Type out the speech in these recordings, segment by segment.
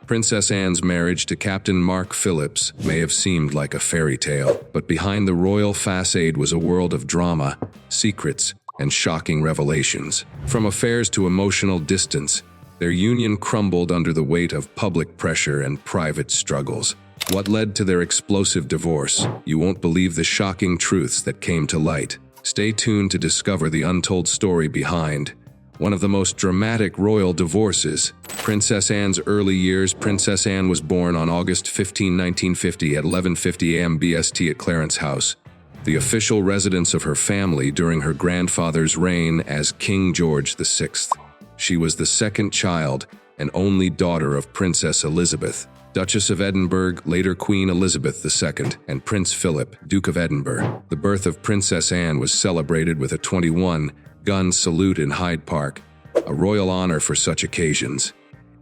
Princess Anne's marriage to Captain Mark Phillips may have seemed like a fairy tale, but behind the royal facade was a world of drama, secrets, and shocking revelations. From affairs to emotional distance, their union crumbled under the weight of public pressure and private struggles. What led to their explosive divorce? You won't believe the shocking truths that came to light. Stay tuned to discover the untold story behind one of the most dramatic royal divorces. Princess Anne's early years. Princess Anne was born on August 15, 1950 at 11:50 a.m. BST at Clarence House, the official residence of her family during her grandfather's reign as King George VI. She was the second child and only daughter of Princess Elizabeth, Duchess of Edinburgh, later Queen Elizabeth II, and Prince Philip, Duke of Edinburgh. The birth of Princess Anne was celebrated with a 21-gun salute in Hyde Park, a royal honor for such occasions.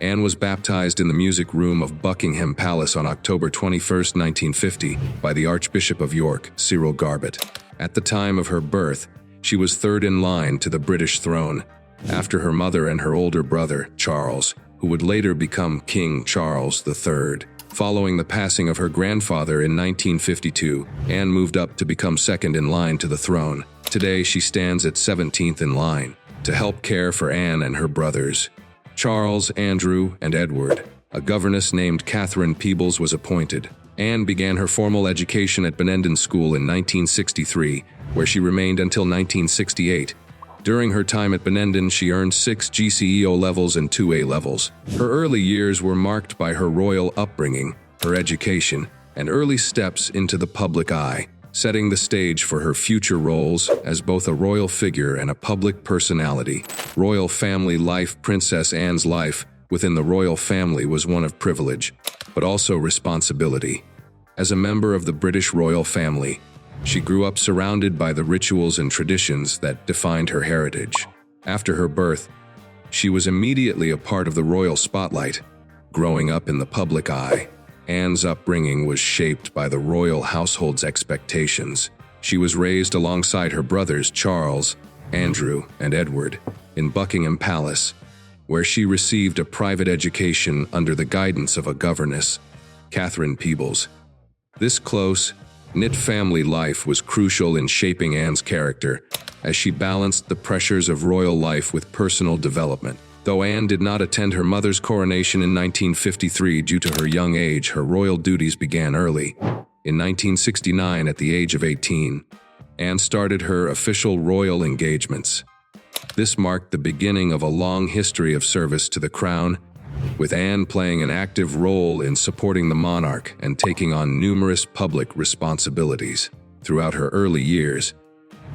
Anne was baptized in the music room of Buckingham Palace on October 21, 1950, by the Archbishop of York, Cyril Garbett. At the time of her birth, she was third in line to the British throne, after her mother and her older brother, Charles, who would later become King Charles III. Following the passing of her grandfather in 1952, Anne moved up to become second in line to the throne. Today, she stands at 17th in line. To help care for Anne and her brothers, Charles, Andrew, and Edward, a governess named Catherine Peebles was appointed. Anne began her formal education at Benenden School in 1963, where she remained until 1968. During her time at Benenden, she earned 6 GCE O-levels and 2 A-levels. Her early years were marked by her royal upbringing, her education, and early steps into the public eye, setting the stage for her future roles as both a royal figure and a public personality. Royal family life. Princess Anne's life within the royal family was one of privilege, but also responsibility. As a member of the British royal family, she grew up surrounded by the rituals and traditions that defined her heritage. After her birth, she was immediately a part of the royal spotlight. Growing up in the public eye, Anne's upbringing was shaped by the royal household's expectations. She was raised alongside her brothers Charles, Andrew, and Edward in Buckingham Palace, where she received a private education under the guidance of a governess, Catherine Peebles. This close-knit family life was crucial in shaping Anne's character, as she balanced the pressures of royal life with personal development. Though Anne did not attend her mother's coronation in 1953 due to her young age, her royal duties began early. In 1969, at the age of 18, Anne started her official royal engagements. This marked the beginning of a long history of service to the crown, with Anne playing an active role in supporting the monarch and taking on numerous public responsibilities. Throughout her early years,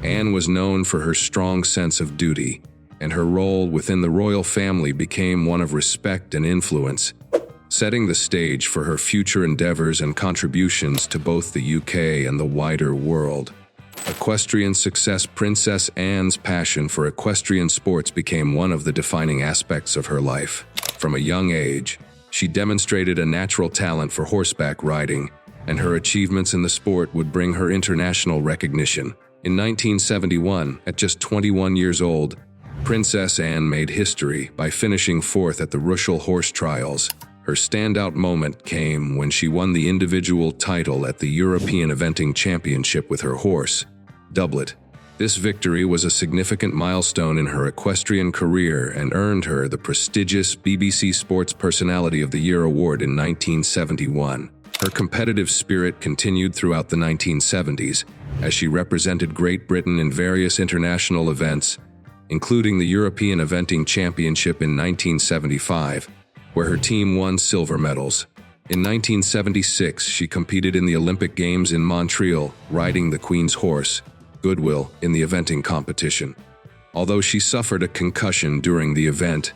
Anne was known for her strong sense of duty, and her role within the royal family became one of respect and influence, setting the stage for her future endeavors and contributions to both the UK and the wider world. Equestrian success. Princess Anne's passion for equestrian sports became one of the defining aspects of her life. From a young age, she demonstrated a natural talent for horseback riding, and her achievements in the sport would bring her international recognition. In 1971, at just 21 years old, Princess Anne made history by finishing fourth at the Russell Horse Trials. Her standout moment came when she won the individual title at the European Eventing Championship with her horse, Doublet. This victory was a significant milestone in her equestrian career and earned her the prestigious BBC Sports Personality of the Year award in 1971. Her competitive spirit continued throughout the 1970s as she represented Great Britain in various international events, including the European Eventing Championship in 1975, where her team won silver medals. In 1976, she competed in the Olympic Games in Montreal, riding the Queen's horse, Goodwill, in the eventing competition. Although she suffered a concussion during the event,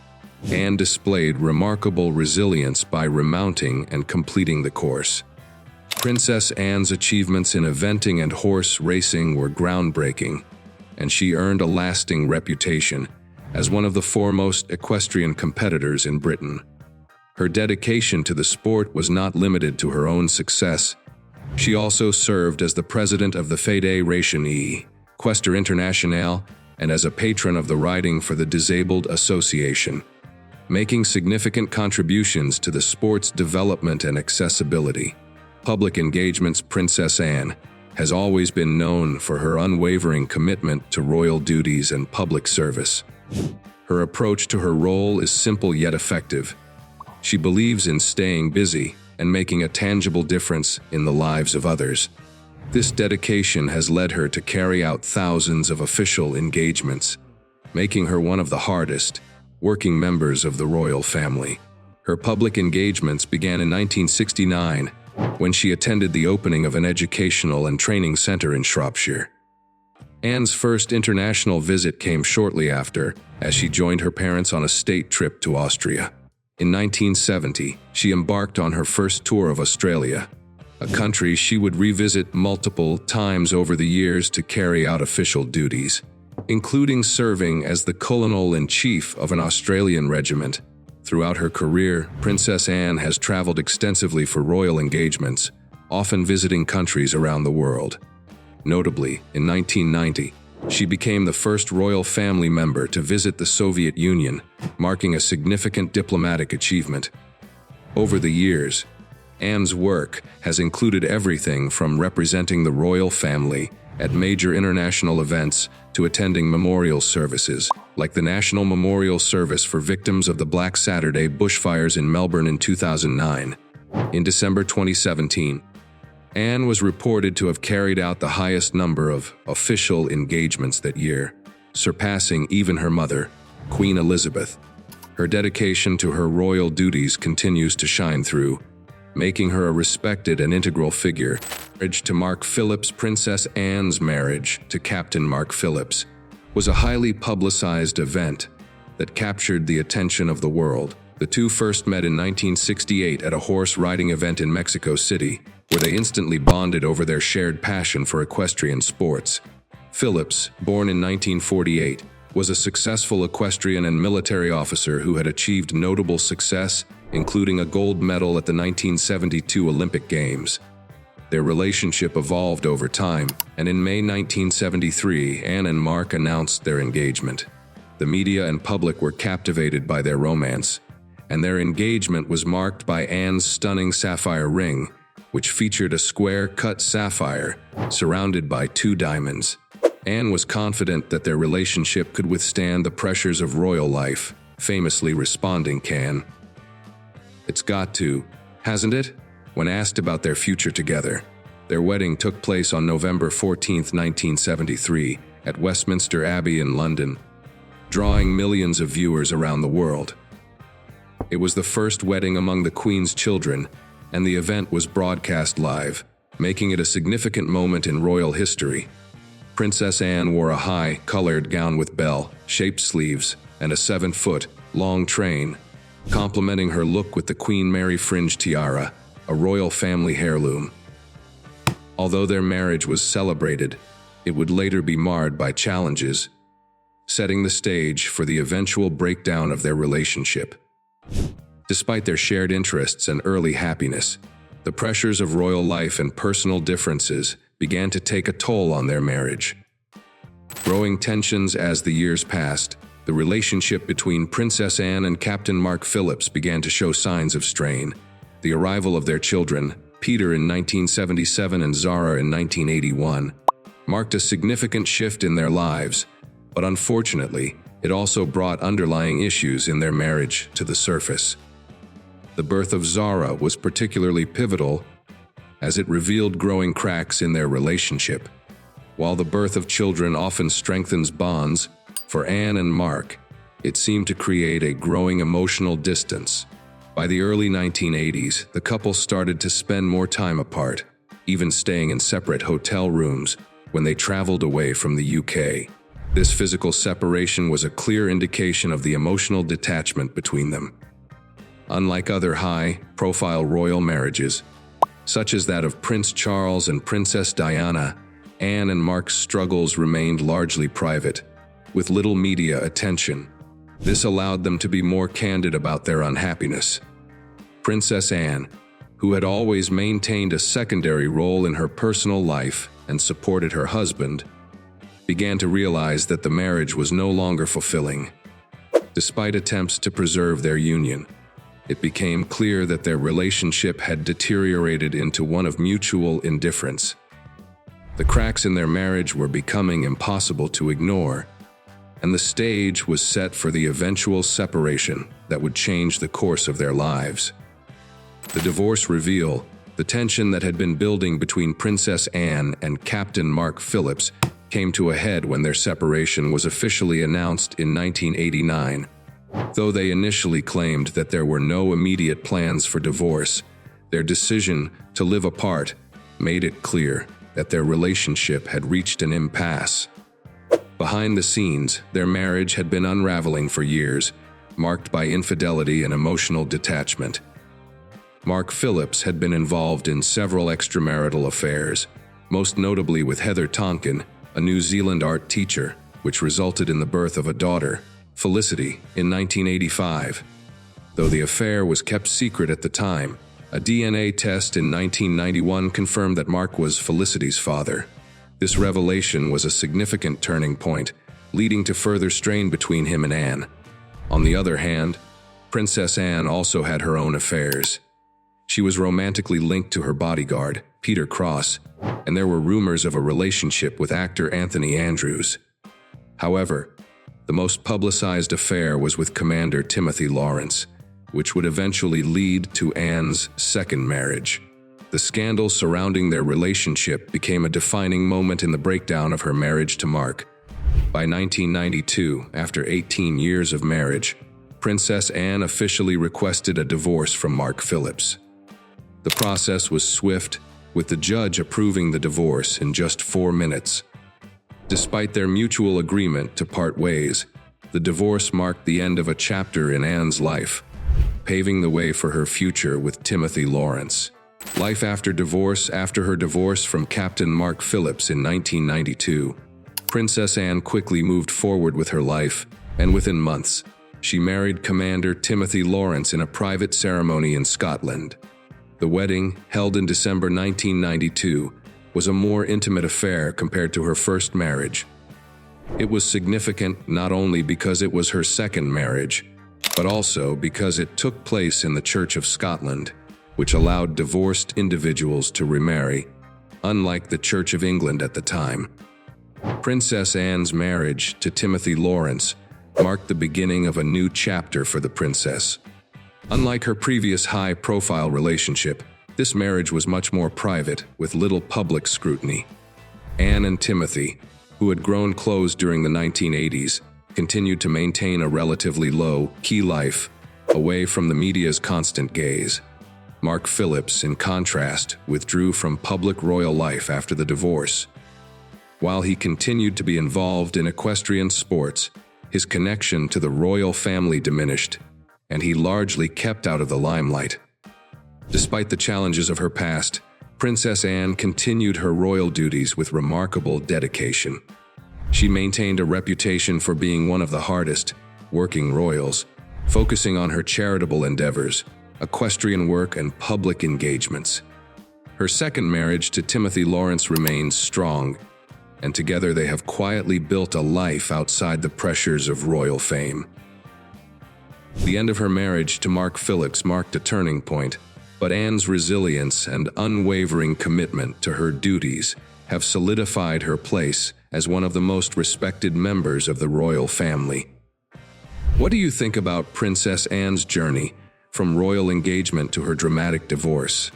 Anne displayed remarkable resilience by remounting and completing the course. Princess Anne's achievements in eventing and horse racing were groundbreaking, and she earned a lasting reputation as one of the foremost equestrian competitors in Britain. Her dedication to the sport was not limited to her own success. She also served as the president of the Fédération Equestre Internationale and as a patron of the Riding for the Disabled Association. making significant contributions to the sport's development and accessibility. Public engagements. Princess Anne has always been known for her unwavering commitment to royal duties and public service. Her approach to her role is simple yet effective. She believes in staying busy and making a tangible difference in the lives of others. This dedication has led her to carry out thousands of official engagements, making her one of the hardest working members of the royal family. Her public engagements began in 1969 when she attended the opening of an educational and training center in Shropshire. Anne's first international visit came shortly after, as she joined her parents on a state trip to Austria. In 1970, she embarked on her first tour of Australia, a country she would revisit multiple times over the years to carry out official duties, including serving as the colonel-in-chief of an Australian regiment. Throughout her career, Princess Anne has traveled extensively for royal engagements, often visiting countries around the world. Notably, in 1990, she became the first royal family member to visit the Soviet Union, marking a significant diplomatic achievement. Over the years, Anne's work has included everything from representing the royal family at major international events to attending memorial services, like the National Memorial Service for victims of the Black Saturday bushfires in Melbourne in 2009. In December 2017, Anne was reported to have carried out the highest number of official engagements that year, surpassing even her mother, Queen Elizabeth. Her dedication to her royal duties continues to shine through, making her a respected and integral figure. Marriage to Mark Phillips. Princess Anne's marriage to Captain Mark Phillips was a highly publicized event that captured the attention of the world. The two first met in 1968 at a horse riding event in Mexico City, where they instantly bonded over their shared passion for equestrian sports. Phillips, born in 1948, was a successful equestrian and military officer who had achieved notable success, including a gold medal at the 1972 Olympic Games. Their relationship evolved over time, and in May 1973, Anne and Mark announced their engagement. The media and public were captivated by their romance, and their engagement was marked by Anne's stunning sapphire ring, which featured a square-cut sapphire surrounded by 2 diamonds. Anne was confident that their relationship could withstand the pressures of royal life, famously responding, "It's got to, hasn't it?" when asked about their future together. Their wedding took place on November 14, 1973, at Westminster Abbey in London, drawing millions of viewers around the world. It was the first wedding among the Queen's children, and the event was broadcast live, making it a significant moment in royal history. Princess Anne wore a high-colored gown with bell-shaped sleeves and a 7-foot-long train, complementing her look with the Queen Mary fringe tiara, a royal family heirloom. Although their marriage was celebrated, it would later be marred by challenges, setting the stage for the eventual breakdown of their relationship. Despite their shared interests and early happiness, the pressures of royal life and personal differences began to take a toll on their marriage. Growing tensions as the years passed, the relationship between Princess Anne and Captain Mark Phillips began to show signs of strain. The arrival of their children, Peter in 1977 and Zara in 1981, marked a significant shift in their lives, but unfortunately, it also brought underlying issues in their marriage to the surface. The birth of Zara was particularly pivotal, as it revealed growing cracks in their relationship. While the birth of children often strengthens bonds, for Anne and Mark, it seemed to create a growing emotional distance. By the early 1980s, the couple started to spend more time apart, even staying in separate hotel rooms when they traveled away from the UK. This physical separation was a clear indication of the emotional detachment between them. Unlike other high-profile royal marriages, such as that of Prince Charles and Princess Diana, Anne and Mark's struggles remained largely private, with little media attention. This allowed them to be more candid about their unhappiness. Princess Anne, who had always maintained a secondary role in her personal life and supported her husband, began to realize that the marriage was no longer fulfilling. Despite attempts to preserve their union, it became clear that their relationship had deteriorated into one of mutual indifference. The cracks in their marriage were becoming impossible to ignore, and the stage was set for the eventual separation that would change the course of their lives. The divorce reveal, the tension that had been building between Princess Anne and Captain Mark Phillips, came to a head when their separation was officially announced in 1989. Though they initially claimed that there were no immediate plans for divorce, their decision to live apart made it clear that their relationship had reached an impasse. Behind the scenes, their marriage had been unraveling for years, marked by infidelity and emotional detachment. Mark Phillips had been involved in several extramarital affairs, most notably with Heather Tonkin, a New Zealand art teacher, which resulted in the birth of a daughter, Felicity, in 1985. Though the affair was kept secret at the time, a DNA test in 1991 confirmed that Mark was Felicity's father. This revelation was a significant turning point, leading to further strain between him and Anne. On the other hand, Princess Anne also had her own affairs. She was romantically linked to her bodyguard, Peter Cross, and there were rumors of a relationship with actor Anthony Andrews. However, the most publicized affair was with Commander Timothy Lawrence, which would eventually lead to Anne's second marriage. The scandal surrounding their relationship became a defining moment in the breakdown of her marriage to Mark. By 1992, after 18 years of marriage, Princess Anne officially requested a divorce from Mark Phillips. The process was swift, with the judge approving the divorce in just 4 minutes. Despite their mutual agreement to part ways, the divorce marked the end of a chapter in Anne's life, paving the way for her future with Timothy Lawrence. Life after divorce. After her divorce from Captain Mark Phillips in 1992, Princess Anne quickly moved forward with her life, and within months, she married Commander Timothy Lawrence in a private ceremony in Scotland. The wedding, held in December 1992, was a more intimate affair compared to her first marriage. It was significant not only because it was her second marriage, but also because it took place in the Church of Scotland, which allowed divorced individuals to remarry, unlike the Church of England at the time. Princess Anne's marriage to Timothy Lawrence marked the beginning of a new chapter for the princess. Unlike her previous high-profile relationship, this marriage was much more private, with little public scrutiny. Anne and Timothy, who had grown close during the 1980s, continued to maintain a relatively low-key life, away from the media's constant gaze. Mark Phillips, in contrast, withdrew from public royal life after the divorce. While he continued to be involved in equestrian sports, his connection to the royal family diminished, and he largely kept out of the limelight. Despite the challenges of her past, Princess Anne continued her royal duties with remarkable dedication. She maintained a reputation for being one of the hardest working royals, focusing on her charitable endeavors, equestrian work, and public engagements. Her second marriage to Timothy Lawrence remains strong, and together they have quietly built a life outside the pressures of royal fame. The end of her marriage to Mark Phillips marked a turning point, but Anne's resilience and unwavering commitment to her duties have solidified her place as one of the most respected members of the royal family. What do you think about Princess Anne's journey from royal engagement to her dramatic divorce?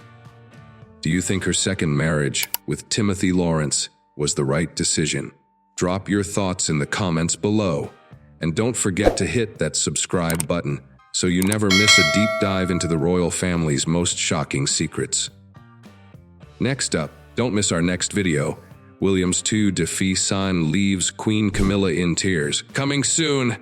Do you think her second marriage with Timothy Lawrence was the right decision? Drop your thoughts in the comments below, and don't forget to hit that subscribe button so you never miss a deep dive into the royal family's most shocking secrets. Next up, don't miss our next video, William's 2 de Fee leaves Queen Camilla in tears. Coming soon!